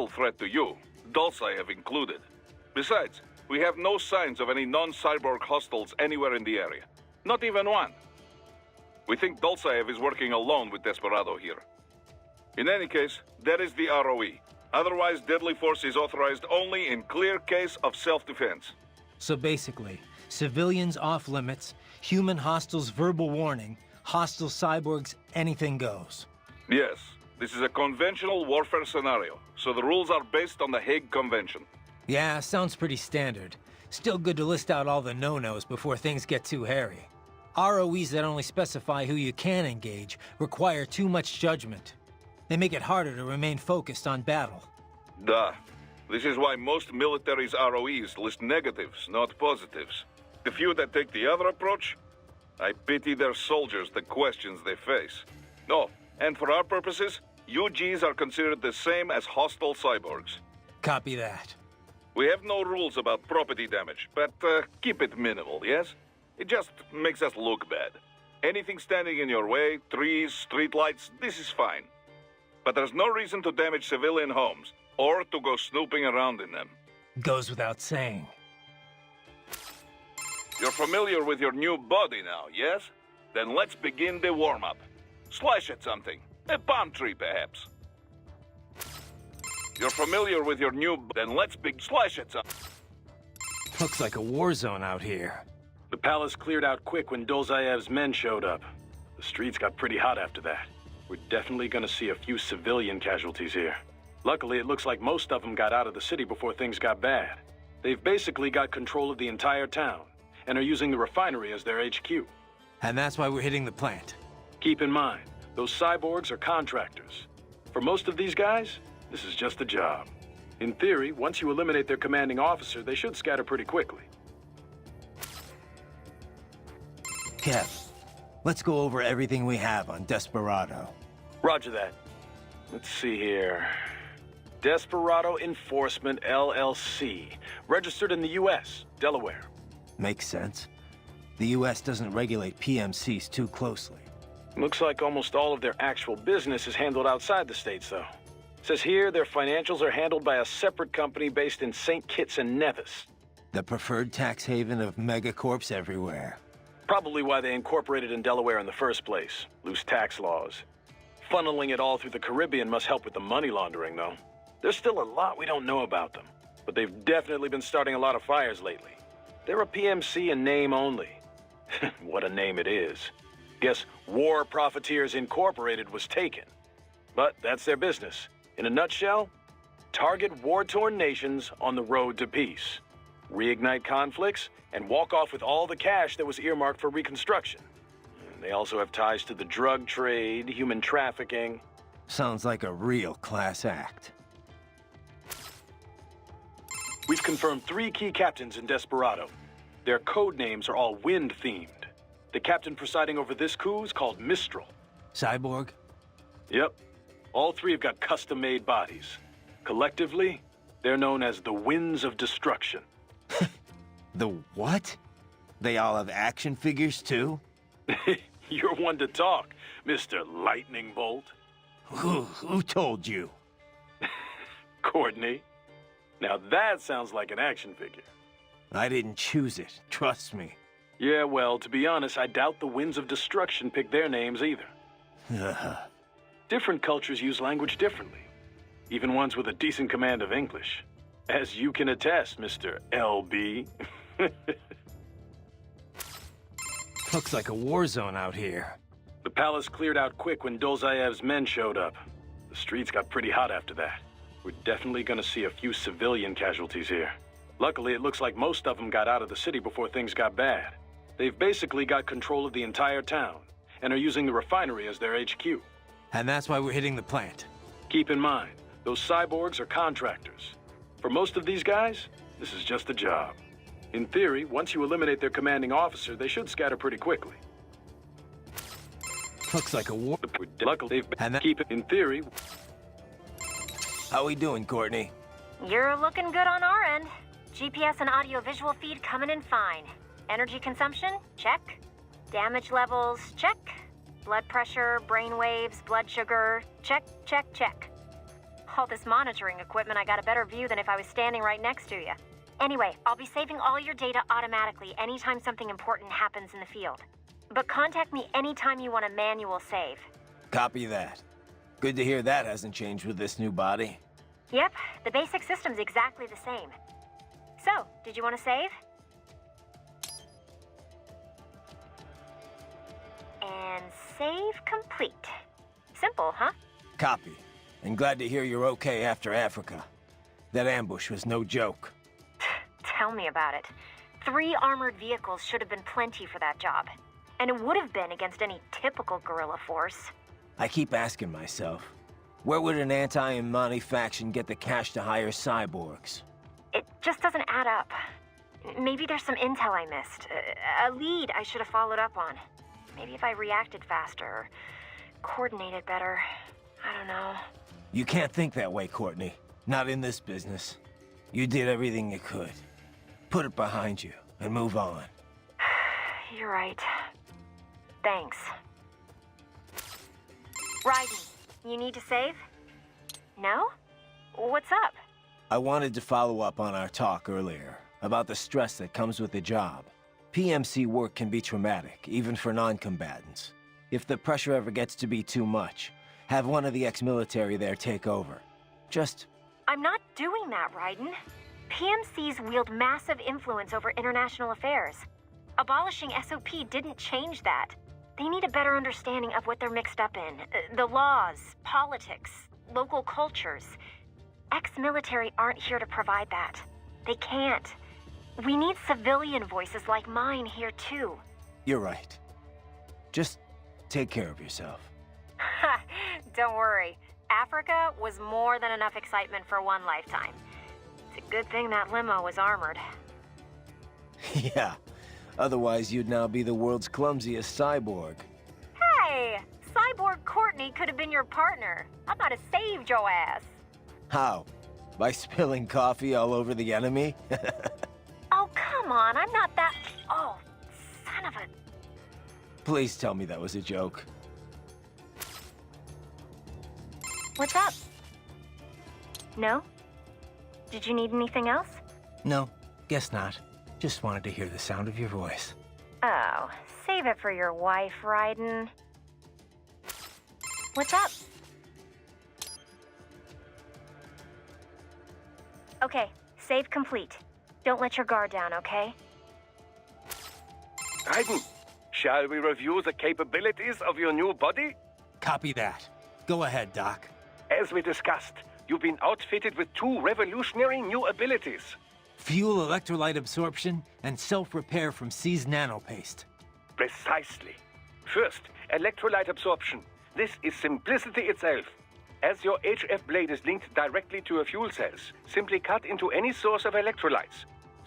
threat to you, Dulcev included. Besides, we have no signs of any non-cyborg hostiles anywhere in the area. Not even one. We think Dulcev is working alone with Desperado here. In any case, that is the ROE. Otherwise, deadly force is authorized only in clear case of self-defense. So basically, civilians off limits, human hostiles verbal warning, hostile cyborgs, anything goes. Yes, this is a conventional warfare scenario, so the rules are based on the Hague Convention. Yeah, sounds pretty standard. Still good to list out all the no-nos before things get too hairy. ROEs that only specify who you can engage require too much judgment. They make it harder to remain focused on battle. Duh. This is why most militaries' ROEs list negatives, not positives. The few that take the other approach, I pity their soldiers the questions they face. No, and for our purposes, UGs are considered the same as hostile cyborgs. Copy that. We have no rules about property damage, but keep it minimal, yes? It just makes us look bad. Anything standing in your way, trees, streetlights, this is fine. But there's no reason to damage civilian homes, or to go snooping around in them. Goes without saying. You're familiar with your new body now, yes? Then let's begin the warm-up. Slash at something. A palm tree, perhaps. You're familiar with your new... Then let's slash at something. Looks like a war zone out here. The palace cleared out quick when Dolzaev's men showed up. The streets got pretty hot after that. We're definitely gonna see a few civilian casualties here. Luckily, it looks like most of them got out of the city before things got bad. They've basically got control of the entire town, and are using the refinery as their HQ. And that's why we're hitting the plant. Keep in mind, those cyborgs are contractors. For most of these guys, this is just a job. In theory, once you eliminate their commanding officer, they should scatter pretty quickly. Kev, let's go over everything we have on Desperado. Roger that. Let's see here. Desperado Enforcement, LLC. Registered in the U.S., Delaware. Makes sense. The U.S. doesn't regulate PMCs too closely. Looks like almost all of their actual business is handled outside the States, though. Says here their financials are handled by a separate company based in St. Kitts and Nevis. The preferred tax haven of megacorps everywhere. Probably why they incorporated in Delaware in the first place. Loose tax laws. Funneling it all through the Caribbean must help with the money laundering, though. There's still a lot we don't know about them, but they've definitely been starting a lot of fires lately. They're a PMC in name only. What a name it is. Guess War Profiteers Incorporated was taken. But that's their business. In a nutshell, target war-torn nations on the road to peace. Reignite conflicts, and walk off with all the cash that was earmarked for reconstruction. They also have ties to the drug trade, human trafficking. Sounds like a real class act. We've confirmed 3 key captains in Desperado. Their code names are all wind-themed. The captain presiding over this coup is called Mistral. Cyborg? Yep. All 3 have got custom-made bodies. Collectively, they're known as the Winds of Destruction. The what? They all have action figures, too? You're one to talk, Mr. Lightning Bolt. Who told you? Courtney. Now that sounds like an action figure. I didn't choose it, trust me. Yeah, well, to be honest, I doubt the Winds of Destruction picked their names either. Different cultures use language differently. Even ones with a decent command of English. As you can attest, Mr. LB. Looks like a war zone out here. The palace cleared out quick when Dolzaev's men showed up. The streets got pretty hot after that. We're definitely gonna see a few civilian casualties here. Luckily, it looks like most of them got out of the city before things got bad. They've basically got control of the entire town, and are using the refinery as their HQ. And that's why we're hitting the plant. Keep in mind, those cyborgs are contractors. For most of these guys, this is just a job. In theory, once you eliminate their commanding officer, they should scatter pretty quickly. Looks like a war... Luckily, keep it in theory. How we doing, Courtney? You're looking good on our end. GPS and audio-visual feed coming in fine. Energy consumption? Check. Damage levels? Check. Blood pressure, brain waves, blood sugar? Check, check, check. all this monitoring equipment, I got a better view than if I was standing right next to you. Anyway, I'll be saving all your data automatically anytime something important happens in the field. But contact me anytime you want a manual save. Copy that. Good to hear that hasn't changed with this new body. Yep, the basic system's exactly the same. So, did you want to save? And save complete. Simple, huh? Copy. And glad to hear you're okay after Africa. That ambush was no joke. Tell me about it. 3 armored vehicles should have been plenty for that job. And it would have been against any typical guerrilla force. I keep asking myself, where would an anti-Imani faction get the cash to hire cyborgs? It just doesn't add up. Maybe there's some intel I missed. A lead I should have followed up on. Maybe if I reacted faster, or coordinated better. I don't know. You can't think that way, Courtney. Not in this business. You did everything you could. Put it behind you and move on. You're right. Thanks. Raiden, you need to save? No? What's up? I wanted to follow up on our talk earlier about the stress that comes with the job. PMC work can be traumatic, even for non-combatants. If the pressure ever gets to be too much, have one of the ex-military there take over. Just... I'm not doing that, Raiden. PMCs wield massive influence over international affairs. Abolishing SOP didn't change that. They need a better understanding of what they're mixed up in. The laws, politics, local cultures. Ex-military aren't here to provide that. They can't. We need civilian voices like mine here too. You're right. Just take care of yourself. Don't worry. Africa was more than enough excitement for one lifetime. It's a good thing that limo was armored. Yeah. Otherwise, you'd now be the world's clumsiest cyborg. Hey! Cyborg Courtney could have been your partner. I might have saved your ass. How? By spilling coffee all over the enemy? Oh, come on. I'm not that... Oh, son of a... Please tell me that was a joke. What's up? No? Did you need anything else? No, guess not. Just wanted to hear the sound of your voice. Oh, save it for your wife, Raiden. What's up? Okay, save complete. Don't let your guard down, okay? Raiden, shall we review the capabilities of your new body? Copy that. Go ahead, Doc. As we discussed, you've been outfitted with 2 revolutionary new abilities. Fuel electrolyte absorption and self-repair from seized nanopaste. Precisely. First, electrolyte absorption. This is simplicity itself. As your HF blade is linked directly to your fuel cells, simply cut into any source of electrolytes.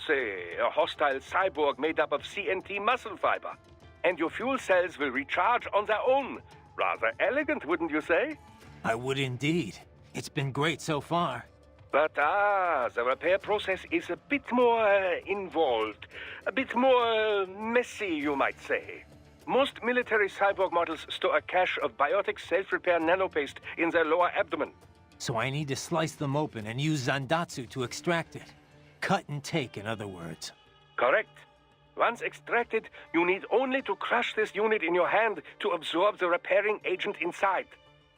Say, a hostile cyborg made up of CNT muscle fiber. And your fuel cells will recharge on their own. Rather elegant, wouldn't you say? I would indeed. It's been great so far. But the repair process is a bit more involved. A bit more messy, you might say. Most military cyborg models store a cache of biotic self-repair nanopaste in their lower abdomen. So I need to slice them open and use Zandatsu to extract it. Cut and take, in other words. Correct. Once extracted, you need only to crush this unit in your hand to absorb the repairing agent inside.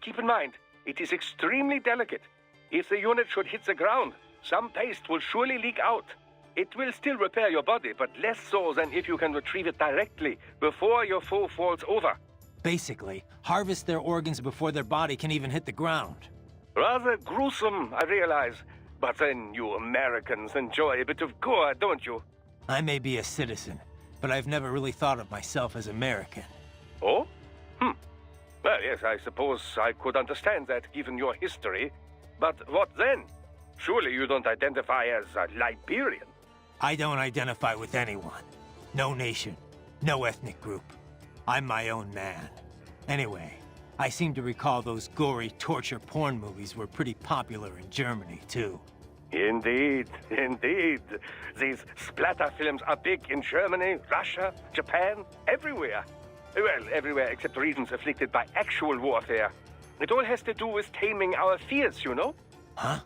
Keep in mind, it is extremely delicate. If the unit should hit the ground, some paste will surely leak out. It will still repair your body, but less so than if you can retrieve it directly before your foe falls over. Basically, harvest their organs before their body can even hit the ground. Rather gruesome, I realize. But then you Americans enjoy a bit of gore, don't you? I may be a citizen, but I've never really thought of myself as American. Oh? Well, yes, I suppose I could understand that given your history. But what then? Surely you don't identify as a Liberian. I don't identify with anyone. No nation. No ethnic group. I'm my own man. Anyway, I seem to recall those gory torture porn movies were pretty popular in Germany, too. Indeed, indeed. These splatter films are big in Germany, Russia, Japan, everywhere. Well, everywhere except regions afflicted by actual warfare. It all has to do with taming our fears, you know? Huh?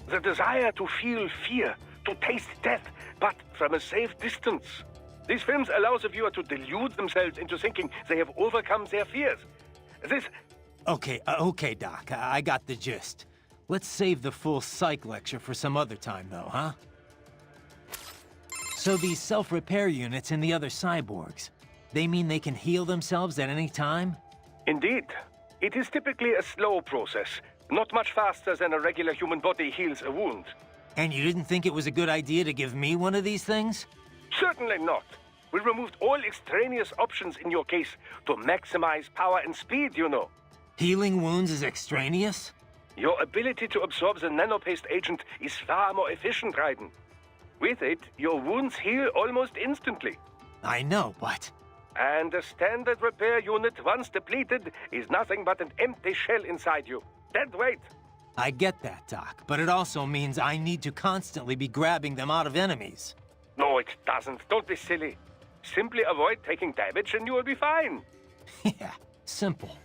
The desire to feel fear, to taste death, but from a safe distance. These films allow the viewer to delude themselves into thinking they have overcome their fears. This... Okay, okay, Doc. I got the gist. Let's save the full psych lecture for some other time, though, huh? So these self-repair units in the other cyborgs, they mean they can heal themselves at any time? Indeed. It is typically a slow process, not much faster than a regular human body heals a wound. And you didn't think it was a good idea to give me one of these things? Certainly not. We removed all extraneous options in your case to maximize power and speed, you know. Healing wounds is extraneous? Your ability to absorb the nanopaste agent is far more efficient, Raiden. With it, your wounds heal almost instantly. I know, but... And a standard repair unit, once depleted, is nothing but an empty shell inside you. Dead weight. I get that, Doc, but it also means I need to constantly be grabbing them out of enemies. No, it doesn't. Don't be silly. Simply avoid taking damage and you will be fine. Yeah, simple.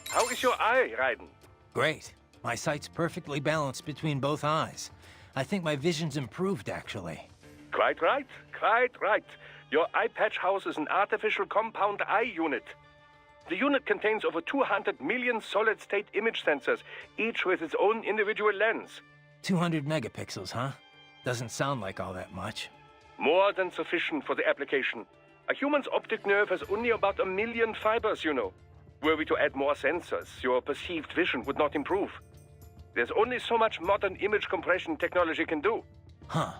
How is your eye, Raiden? Great. My sight's perfectly balanced between both eyes. I think my vision's improved, actually. Quite right. Quite right. Your eye patch houses an artificial compound eye unit. The unit contains over 200 million solid-state image sensors, each with its own individual lens. 200 megapixels, huh? Doesn't sound like all that much. More than sufficient for the application. A human's optic nerve has only about 1 million fibers, you know. Were we to add more sensors, your perceived vision would not improve. There's only so much modern image compression technology can do. Huh.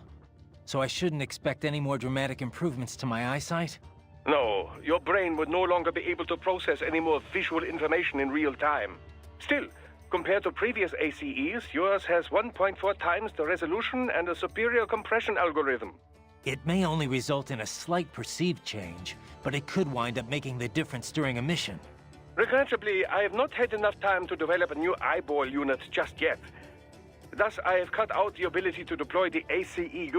So I shouldn't expect any more dramatic improvements to my eyesight? No, your brain would no longer be able to process any more visual information in real time. Still, compared to previous ACEs, yours has 1.4 times the resolution and a superior compression algorithm. It may only result in a slight perceived change, but it could wind up making the difference during a mission. Regrettably, I have not had enough time to develop a new eyeball unit just yet. Thus, I have cut out the ability to deploy the ACE unit